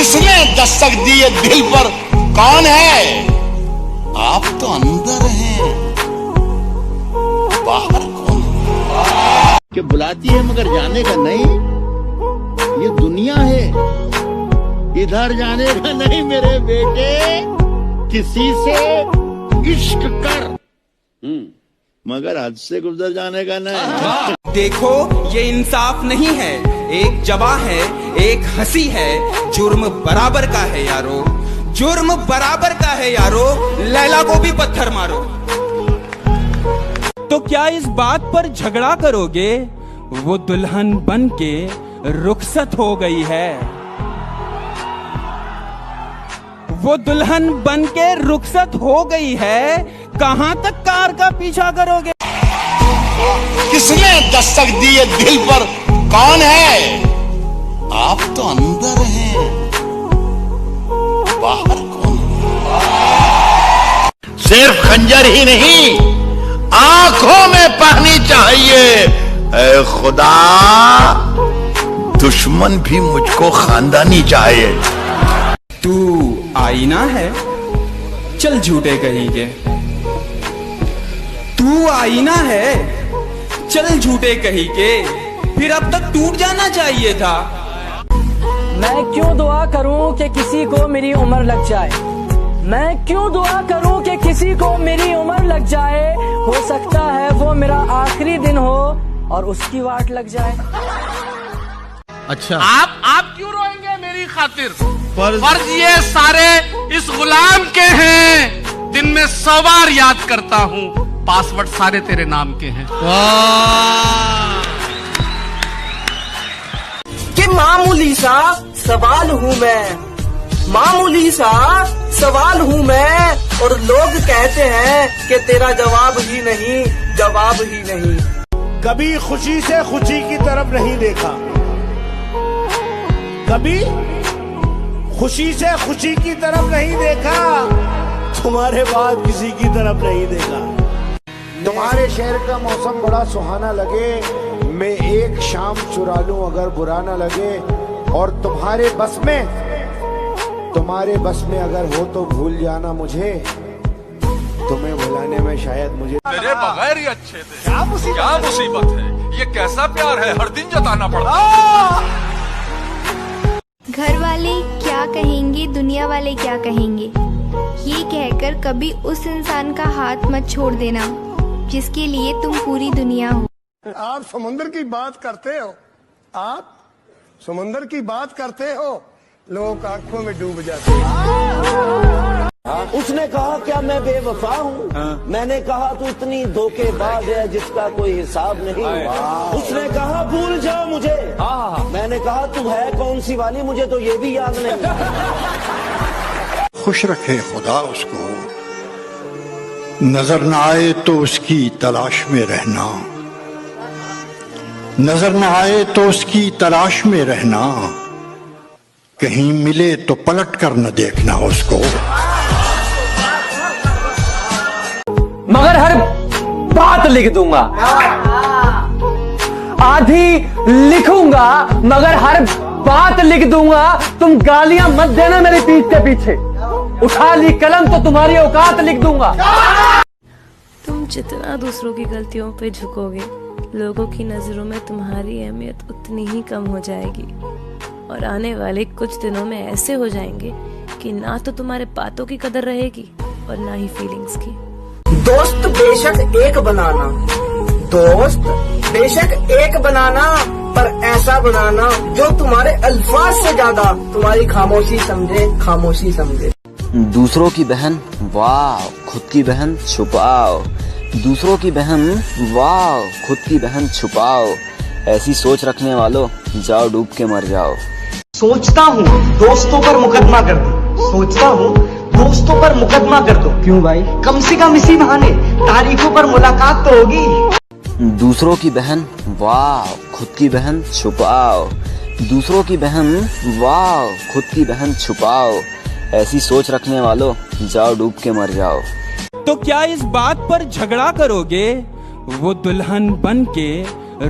किसने दस्तक दी है दिल पर, कौन है? आप तो अंदर हैं, बाहर कौन है? कि बुलाती है मगर जाने का नहीं, ये दुनिया है, इधर जाने का नहीं मेरे बेटे। किसी से इश्क कर, मगर हद से गुजर जाने का नहीं। देखो ये इंसाफ नहीं है, एक जवा है एक हंसी है, जुर्म बराबर का है यारो, जुर्म बराबर का है यारो, लैला को भी पत्थर मारो। तो क्या इस बात पर झगड़ा करोगे? वो दुल्हन बन के रुखसत हो गई है, वो दुल्हन बन के रुखसत हो गई है, कहां तक कार का पीछा करोगे? किसने दस्तक दी है दिल पर, कौन है? आप तो अंदर हैं, बाहर कौन है? सिर्फ खंजर ही नहीं, आंखों में पानी चाहिए। ऐ खुदा, दुश्मन भी मुझको खानदानी चाहिए। तू आईना है, चल झूठे कहेंगे। तू आईना है, चल झूठे कहेंगे, फिर अब तक टूट जाना चाहिए था। मैं क्यों दुआ करूं कि किसी को मेरी उम्र लग जाए, मैं क्यों दुआ करूं कि किसी को मेरी उम्र लग जाए, हो सकता है वो मेरा आखिरी दिन हो और उसकी वाट लग जाए। अच्छा, आप क्यों रोएंगे मेरी खातिर? फर्ज ये सारे इस गुलाम के हैं, दिन में 100 बार याद करता हूँ, पासवर्ड सारे तेरे नाम के हैं। कि मामूली सा सवाल हूँ मैं, मामूली सा सवाल हूँ मैं, और लोग कहते हैं कि तेरा जवाब ही नहीं, जवाब ही नहीं। कभी खुशी से खुशी की तरफ नहीं देखा, कभी खुशी से खुशी की तरफ नहीं देखा, तुम्हारे बाद किसी की तरफ नहीं देखा। तुम्हारे शहर का मौसम बड़ा सुहाना लगे, मैं एक शाम चुरा लूं अगर बुरा ना लगे, और तुम्हारे बस में अगर हो तो भूल जाना मुझे, तुम्हें भुलाने में शायद मुझे तेरे बगैर ही अच्छे थे। क्या मुसीबत है, ये कैसा प्यार है, हर दिन जताना पड़ता। घर वाले क्या कहेंगे, दुनिया वाले क्या कहेंगे, ये कहकर कभी उस इंसान का हाथ मत छोड़ देना जिसके लिए तुम पूरी दुनिया हो। आप समुंदर की बात करते हो, आप समुंदर की बात करते हो, लोग आंखों में डूब जाते हैं। उसने कहा क्या मैं बेवफा हूँ? मैंने कहा तू इतनी धोखेबाज है जिसका कोई हिसाब नहीं। उसने कहा भूल जाओ मुझे, मैंने कहा तू है कौन सी वाली, मुझे तो ये भी याद नहीं। खुश रखे खुदा उसको, नजर न आए तो उसकी तलाश में रहना, नजर न आए तो उसकी तलाश में रहना, कहीं मिले तो पलट कर न देखना उसको। मगर हर बात लिख दूंगा, आधी लिखूंगा मगर हर बात लिख दूंगा। तुम गालियां मत देना मेरी पीठ के पीछे, उठा ली कलम तो तुम्हारी औकात लिख दूंगा। तुम जितना दूसरों की गलतियों पे झुकोगे, लोगों की नजरों में तुम्हारी अहमियत उतनी ही कम हो जाएगी, और आने वाले कुछ दिनों में ऐसे हो जाएंगे कि ना तो तुम्हारे बातों की कदर रहेगी और ना ही फीलिंग्स की। दोस्त बेशक एक बनाना, दोस्त बेशक एक बनाना, पर ऐसा बनाना जो तुम्हारे अल्फाज से ज्यादा तुम्हारी खामोशी समझे, खामोशी समझे। दूसरों की बहन वाह, खुद की बहन छुपाओ, दूसरों की बहन वाह, खुद की बहन छुपाओ, ऐसी सोच रखने वालों जाओ डूब के मर जाओ। सोचता हूँ दोस्तों पर मुकदमा कर दो, सोचता हूँ दोस्तों पर मुकदमा कर दो। क्यों भाई? कम से कम इसी बहाने तारीखों पर मुलाकात तो होगी। दूसरों की बहन वाह, खुद की बहन छुपाओ, दूसरों की बहन वाह, खुद की बहन छुपाओ, ऐसी सोच रखने वालों जाओ डूब के मर जाओ। तो क्या इस बात पर झगड़ा करोगे? वो दुल्हन बन के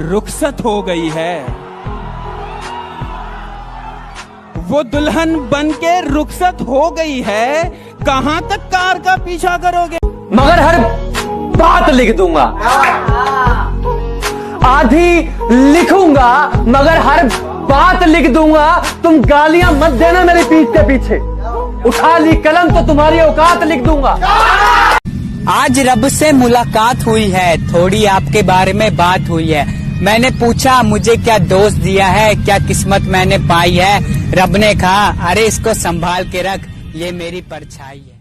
रुखसत हो गई है, वो दुल्हन बन के रुखसत हो गई है, कहाँ तक कार का पीछा करोगे? मगर हर बात लिख दूंगा, आधी लिखूंगा मगर हर बात लिख दूंगा। तुम गालियां मत देना मेरी पीठ के पीछे, उठा ली कलम तो तुम्हारी औकात लिख दूंगा। आज रब से मुलाकात हुई है, थोड़ी आपके बारे में बात हुई है। मैंने पूछा मुझे क्या दोस्त दिया है, क्या किस्मत मैंने पाई है। रब ने कहा अरे इसको संभाल के रख, ये मेरी परछाई है।